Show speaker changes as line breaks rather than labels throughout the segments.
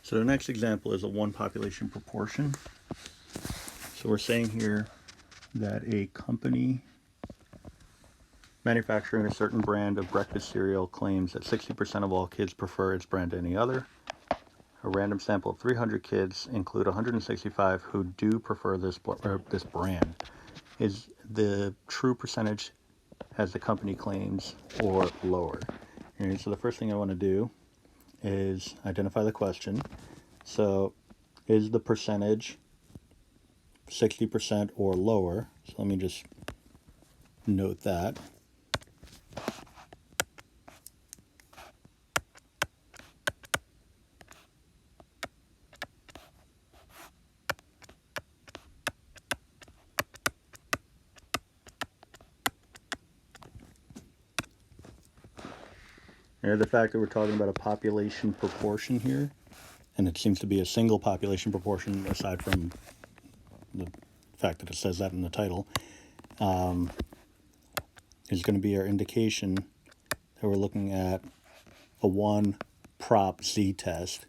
So the next example is a one population proportion. So we're saying here that a company manufacturing a certain brand of breakfast cereal claims that 60% of all kids prefer its brand to any other. A random sample of 300 kids include 165 who do prefer this brand. Is the true percentage as the company claims or lower? And so the first thing I want to do is identify the question. So is the percentage 60% or lower? So let me just note that. And the fact that we're talking about a population proportion here, and it seems to be a single population proportion aside from the fact that it says that in the title, is going to be our indication that we're looking at a one prop z-test,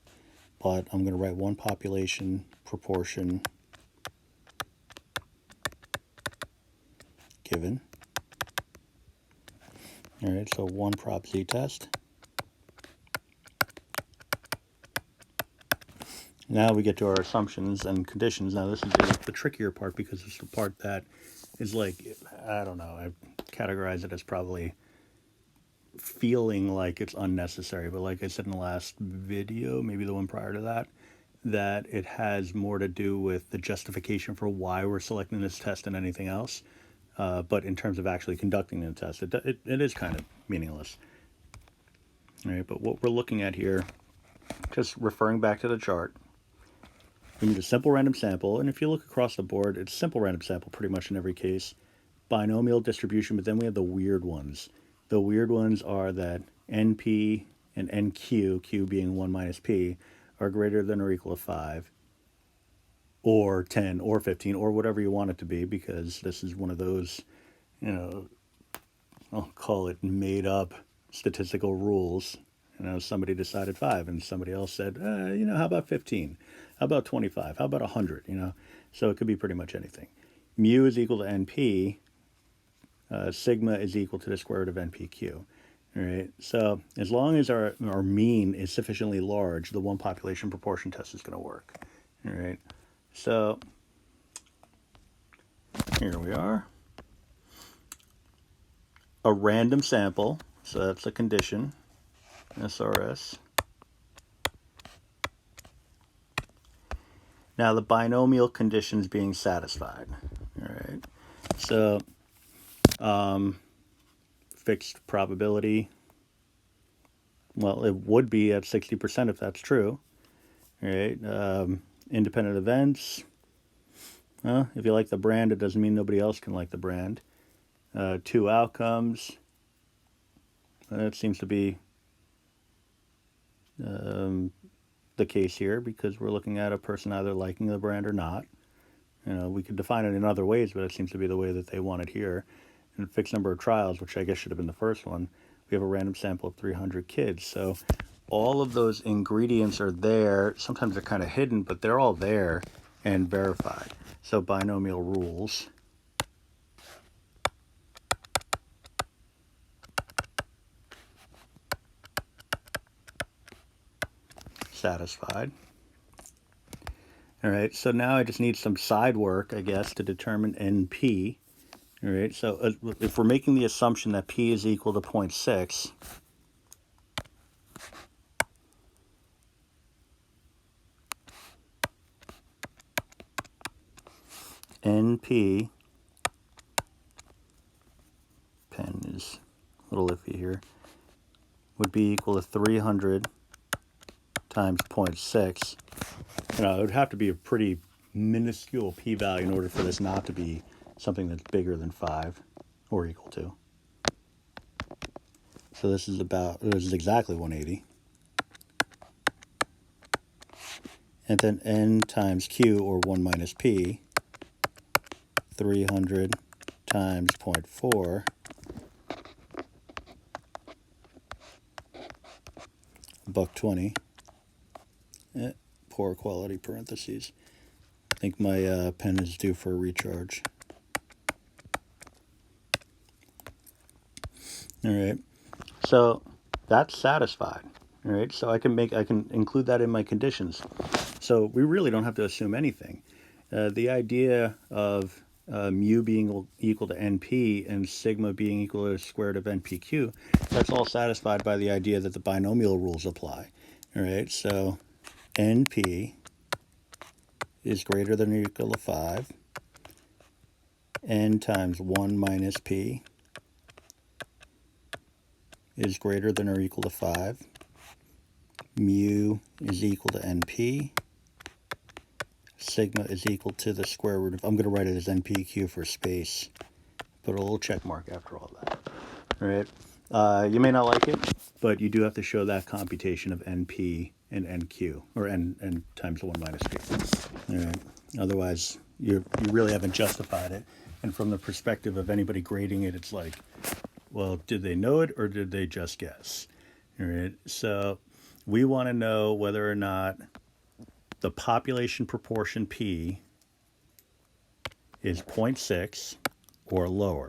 but I'm going to write one population proportion given. All right, so one prop z-test. Now we get to our assumptions and conditions. Now this is the trickier part because it's the part that is like, I don't know, I categorize it as probably feeling like it's unnecessary. But like I said in the last video, maybe the one prior to that, that it has more to do with the justification for why we're selecting this test than anything else. But in terms of actually conducting the test, it is kind of meaningless. All right, but what we're looking at here, just referring back to the chart, we need a simple random sample, and if you look across the board, it's simple random sample pretty much in every case. Binomial distribution, but then we have the weird ones. The weird ones are that NP and NQ, Q being 1 minus P, are greater than or equal to 5, or 10, or 15, or whatever you want it to be, because this is one of those, I'll call it made up statistical rules. Somebody decided 5, and somebody else said, how about 15? How about 25? How about 100? So it could be pretty much anything. Mu is equal to NP. Sigma is equal to the square root of NPQ. All right. So as long as our mean is sufficiently large, the one population proportion test is going to work. All right. So here we are. A random sample. So that's a condition. SRS. Now the binomial conditions being satisfied. All right. So fixed probability. Well, it would be at 60% if that's true. All right. Independent events. If you like the brand, it doesn't mean nobody else can like the brand. 2 outcomes. That seems to be the case here because we're looking at a person either liking the brand or not. We could define it in other ways, but it seems to be the way that they want it here. And fixed number of trials, which I guess should have been the first one, we have a random sample of 300 kids. So all of those ingredients are there. Sometimes they're kind of hidden, but they're all there and verified. So binomial rules. Satisfied. All right, so now I just need some side work, I guess, to determine NP. All right, so if we're making the assumption that P is equal to 0.6, NP, pen is a little iffy here, would be equal to 300 times 0.6. It would have to be a pretty minuscule p-value in order for this not to be something that's bigger than 5 or equal to. So this is exactly 180. And then n times q, or 1 minus p, 300 times 0.4, $1.20. poor quality parentheses. I think my pen is due for a recharge. All right, so that's satisfied. All right, so I can include that in my conditions. So we really don't have to assume anything. The idea of mu being equal to np and sigma being equal to the square root of npq, that's all satisfied by the idea that the binomial rules apply. All right, so np is greater than or equal to 5, n times 1 minus p is greater than or equal to 5, mu is equal to np, sigma is equal to the square root of, I'm going to write it as npq for space, put a little check mark after all that. All right. You may not like it, but you do have to show that computation of np and nq, or n times 1 minus p. All right. Otherwise, you really haven't justified it. And from the perspective of anybody grading it, it's like, well, did they know it or did they just guess? All right. So we want to know whether or not the population proportion P is 0.6 or lower.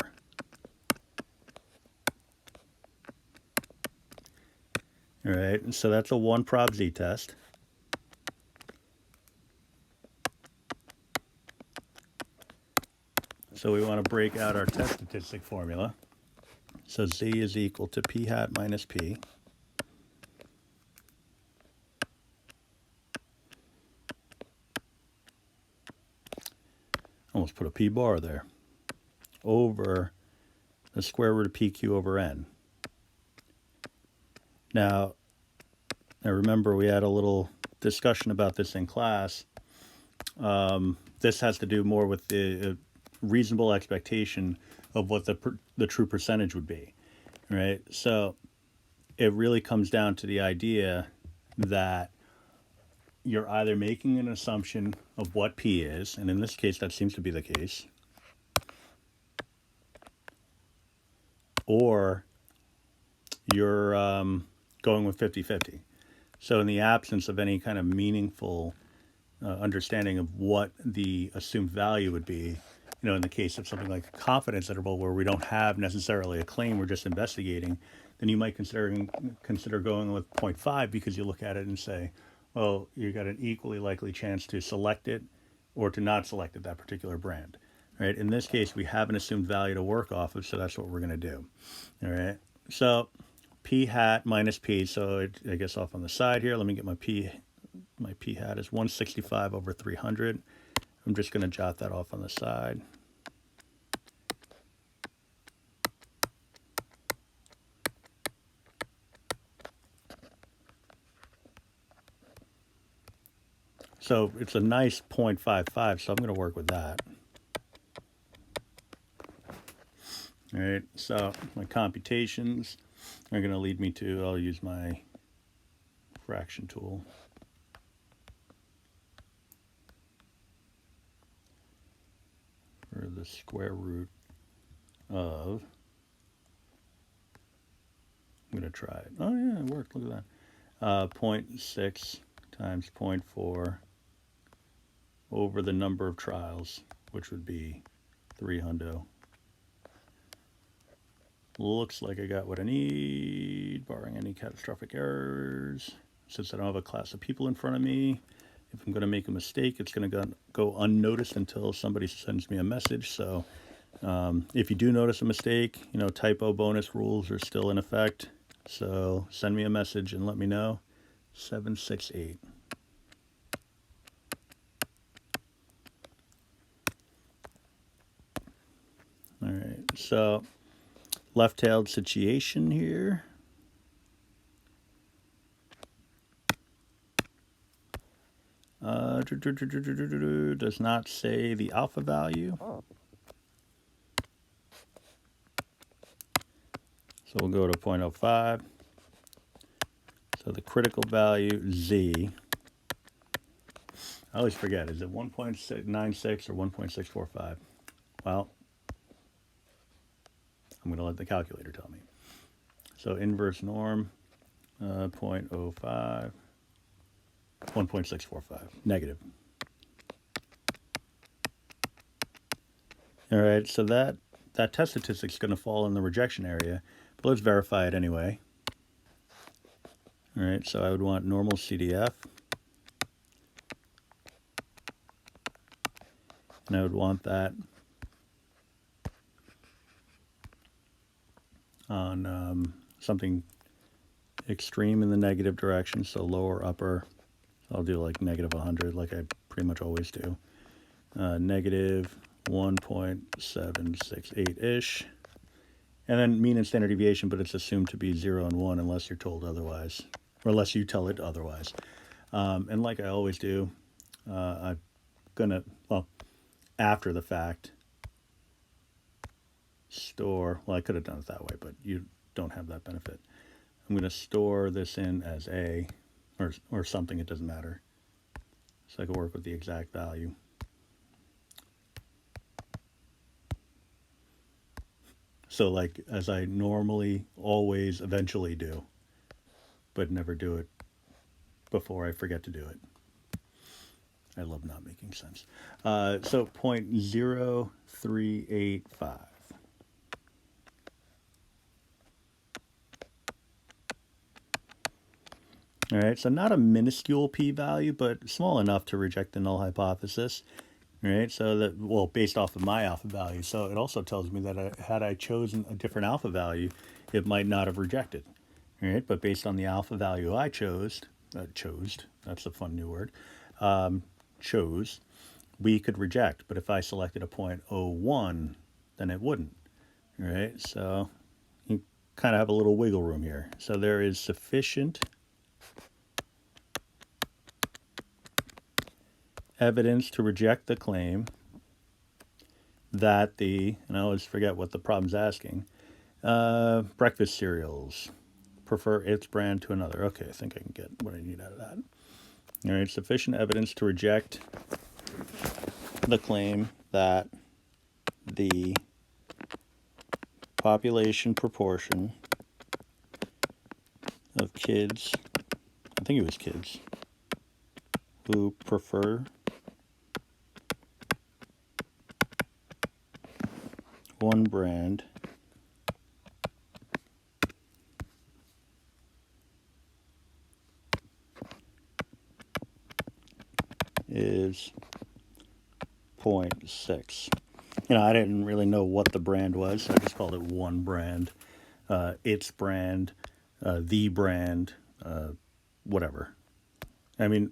All right, and so that's a 1 prob z test. So we want to break out our test statistic formula. So z is equal to p hat minus p. Almost put a p bar there. Over the square root of pq over n. Now remember we had a little discussion about this in class. This has to do more with the reasonable expectation of what the true percentage would be, right? So it really comes down to the idea that you're either making an assumption of what P is, and in this case that seems to be the case, or you're going with 50-50. So in the absence of any kind of meaningful understanding of what the assumed value would be, in the case of something like a confidence interval where we don't have necessarily a claim, we're just investigating, then you might consider going with 0.5 because you look at it and say, well, you got an equally likely chance to select it or to not select it, that particular brand. Right? In this case, we have an assumed value to work off of, so that's what we're going to do. All right. So p hat minus p. So I guess off on the side here, let me get my p. My p hat is 165 over 300. I'm just going to jot that off on the side. So it's a nice 0.55, so I'm going to work with that. All right, so my computations are going to lead me to, I'll use my fraction tool. For the square root of, I'm going to try it. Oh yeah, it worked, look at that. 0.6 times 0.4 over the number of trials, which would be 300. Looks like I got what I need, barring any catastrophic errors. Since I don't have a class of people in front of me, if I'm going to make a mistake, it's going to go unnoticed until somebody sends me a message. So if you do notice a mistake, typo bonus rules are still in effect. So send me a message and let me know. 768. All right, so left-tailed situation here. Does not say the alpha value. So we'll go to 0.05. So the critical value, Z. I always forget, is it 1.96 or 1.645? Well, I'm going to let the calculator tell me. So inverse norm, 0.05. 1.645, negative. All right, so that test statistic is going to fall in the rejection area, but let's verify it anyway. All right, so I would want normal CDF, and I would want that on something extreme in the negative direction, so lower, upper. I'll do like negative 100, like I pretty much always do. Negative 1.768-ish. And then mean and standard deviation, but it's assumed to be 0 and 1 unless you're told otherwise, or unless you tell it otherwise. And like I always do, I'm gonna, well, after the fact, store, well, I could have done it that way, but you don't have that benefit. I'm going to store this in as A, or something, it doesn't matter. So I can work with the exact value. So like, as I normally, always, eventually do, but never do it before I forget to do it. I love not making sense. So 0.0385. All right, so not a minuscule p-value, but small enough to reject the null hypothesis. All right, so that, well, based off of my alpha value. So it also tells me that had I chosen a different alpha value, it might not have rejected. All right, but based on the alpha value I chose, that's a fun new word, chose, we could reject. But if I selected a 0.01, then it wouldn't. All right, so you kind of have a little wiggle room here. So there is sufficient evidence to reject the claim that and I always forget what the problem's asking, breakfast cereals prefer its brand to another. Okay, I think I can get what I need out of that. All right, sufficient evidence to reject the claim that the population proportion of kids, I think it was kids, who prefer one brand is 0.6. You know, I didn't really know what the brand was, so I just called it one brand, its brand, the brand, whatever. I mean,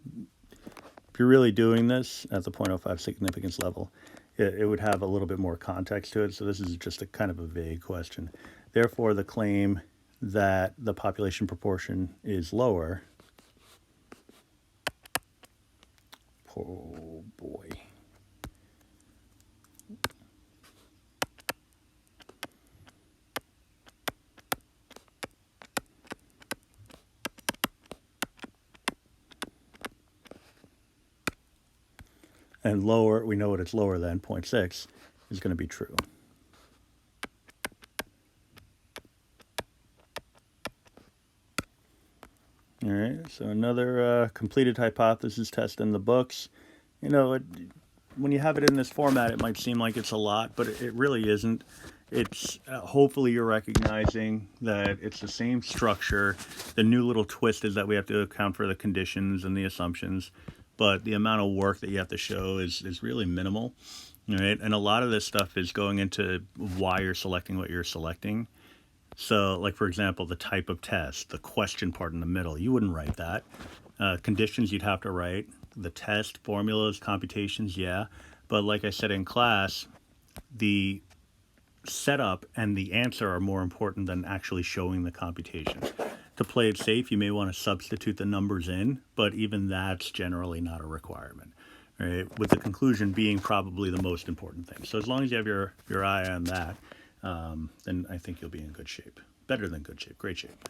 if you're really doing this at the 0.05 significance level, it would have a little bit more context to it. So this is just a kind of a vague question. Therefore, the claim that the population proportion is lower. Oh boy. And lower, we know what it's lower than 0.6 is going to be true. All right, so another completed hypothesis test in the books. You know, when you have it in this format, it might seem like it's a lot, but it really isn't. It's hopefully you're recognizing that it's the same structure. The new little twist is that we have to account for the conditions and the assumptions, but the amount of work that you have to show is really minimal. Right? And a lot of this stuff is going into why you're selecting what you're selecting. So, like, for example, the type of test, the question part in the middle, you wouldn't write that. Conditions you'd have to write. The test, formulas, computations, yeah. But like I said in class, the setup and the answer are more important than actually showing the computations. To play it safe, you may want to substitute the numbers in, but even that's generally not a requirement. Right? With the conclusion being probably the most important thing. So as long as you have your eye on that, then I think you'll be in good shape. Better than good shape, great shape.